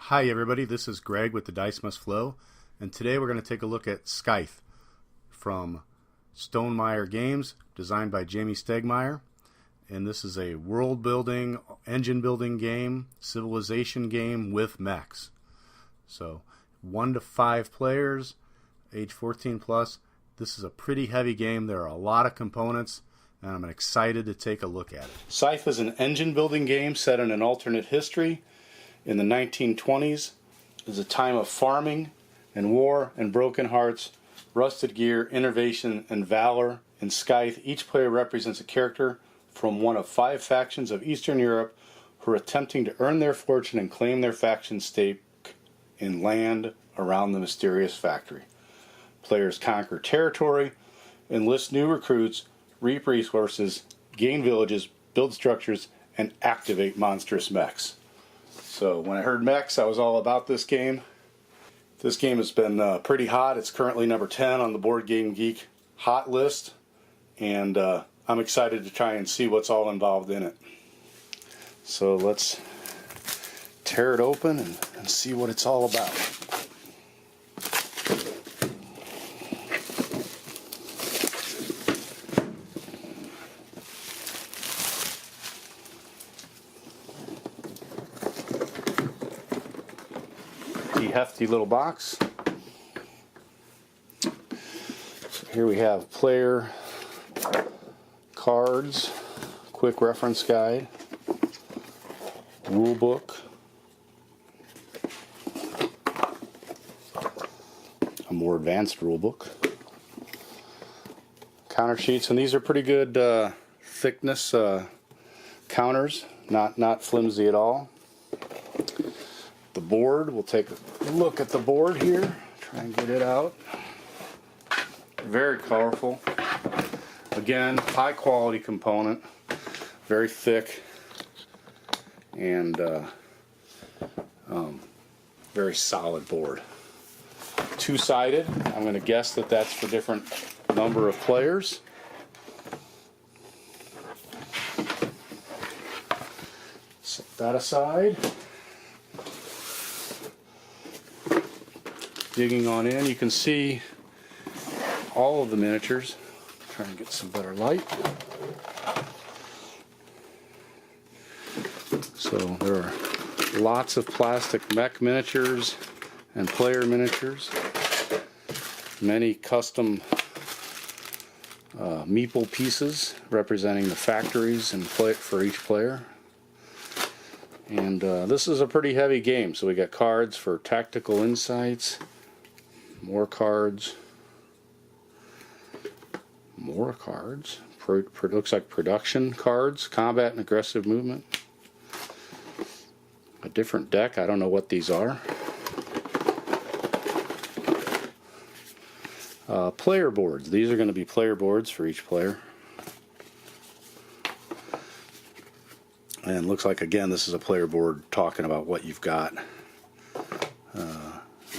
Hi everybody, this is Greg with the Dice Must Flow, and today we're going to take a look at Scythe from Stonemaier Games, designed by Jamie Stegmaier. And this is a world building, engine building game, civilization game with mechs. So 1 to 5 players, age 14 plus. This is a pretty heavy game. There are a lot of components, and I'm excited to take a look at it. Scythe is an engine building game set in an alternate history. In the 1920s, it was a time of farming and war and broken hearts, rusted gear, innovation, and valor. In Scythe, each player represents a character from one of 5 factions of Eastern Europe who are attempting to earn their fortune and claim their faction stake in land around the mysterious factory. Players conquer territory, enlist new recruits, reap resources, gain villages, build structures, and activate monstrous mechs. So when I heard mechs, I was all about this game. This game has been pretty hot. It's currently number 10 on the Board Game Geek hot list, and I'm excited to try and see what's all involved in it. So let's tear it open and see what it's all about. Hefty little box. So here we have player cards, quick reference guide, rule book, a more advanced rule book, counter sheets, and these are pretty good thickness counters, not flimsy at all. The board, we'll take a look at the board here, try and get it out. Very colorful. Again, high quality component, very thick, and very solid board. Two-sided. I'm going to guess that that's for different number of players. Set that aside. Digging on in, you can see all of the miniatures. Try and get some better light. So there are lots of plastic mech miniatures and player miniatures. Many custom meeple pieces representing the factories and for each player. And this is a pretty heavy game, so we got cards for tactical insights. More cards. Looks like production cards, combat and aggressive movement. A different deck, I don't know what these are. Player boards, these are going to be player boards for each player. And looks like, again, this is a player board talking about what you've got.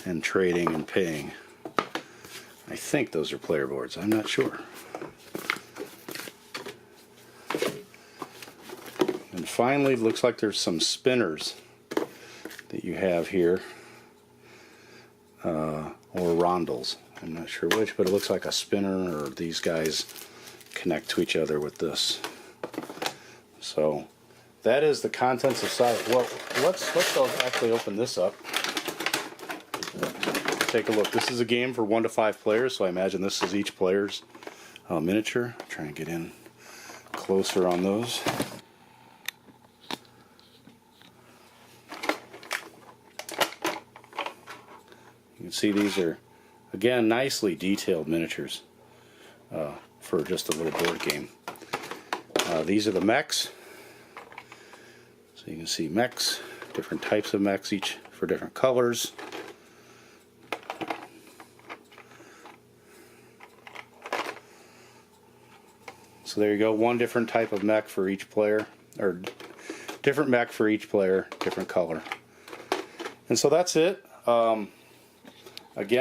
And trading and paying. I think those are player boards. I'm not sure. And finally, it looks like there's some spinners that you have here, or rondels. I'm not sure which, but it looks like a spinner, or these guys connect to each other with this. So that is the contents of Scythe. Well, let's actually open this up. Take a look. This is a game for 1 to 5 players, so I imagine this is each player's miniature. Try and get in closer on those. You can see these are, again, nicely detailed miniatures for just a little board game. These are the mechs. So you can see mechs, different types of mechs, each for different colors. So there you go, one different type of mech for each player, or different mech for each player, different color. And so that's it. Again,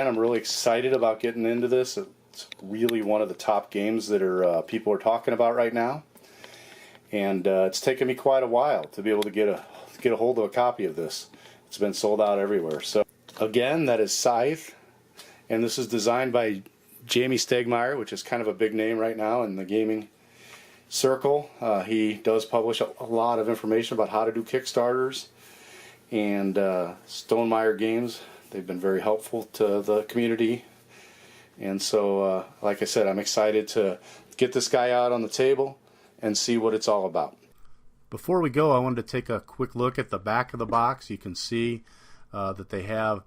I'm really excited about getting into this. It's really one of the top games that people are talking about right now. And it's taken me quite a while to be able to get a hold of a copy of this. It's been sold out everywhere. So again, that is Scythe, and this is designed by Jamie Stegmaier, which is kind of a big name right now in the gaming circle. He does publish a lot of information about how to do Kickstarters, and Stonemaier Games, they've been very helpful to the community. And so like I said, I'm excited to get this guy out on the table and see what it's all about. Before we go, I wanted to take a quick look at the back of the box. You can see that they have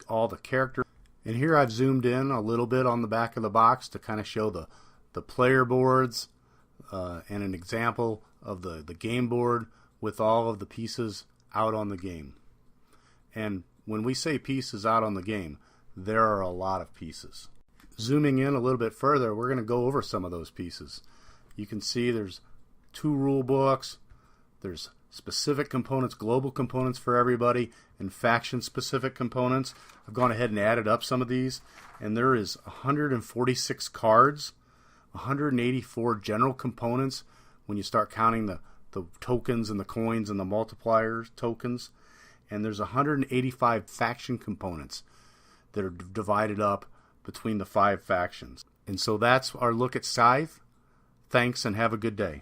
all the characters. And here I've zoomed in a little bit on the back of the box to kind of show the player boards and an example of the game board with all of the pieces out on the game. And when we say pieces out on the game, there are a lot of pieces. Zooming in a little bit further, we're going to go over some of those pieces. You can see there's 2 rule books, there's specific components, global components for everybody, and faction-specific components. I've gone ahead and added up some of these, and there is 146 cards, 184 general components when you start counting the tokens and the coins and the multipliers tokens, and there's 185 faction components that are divided up between the 5 factions. And so that's our look at Scythe. Thanks and have a good day.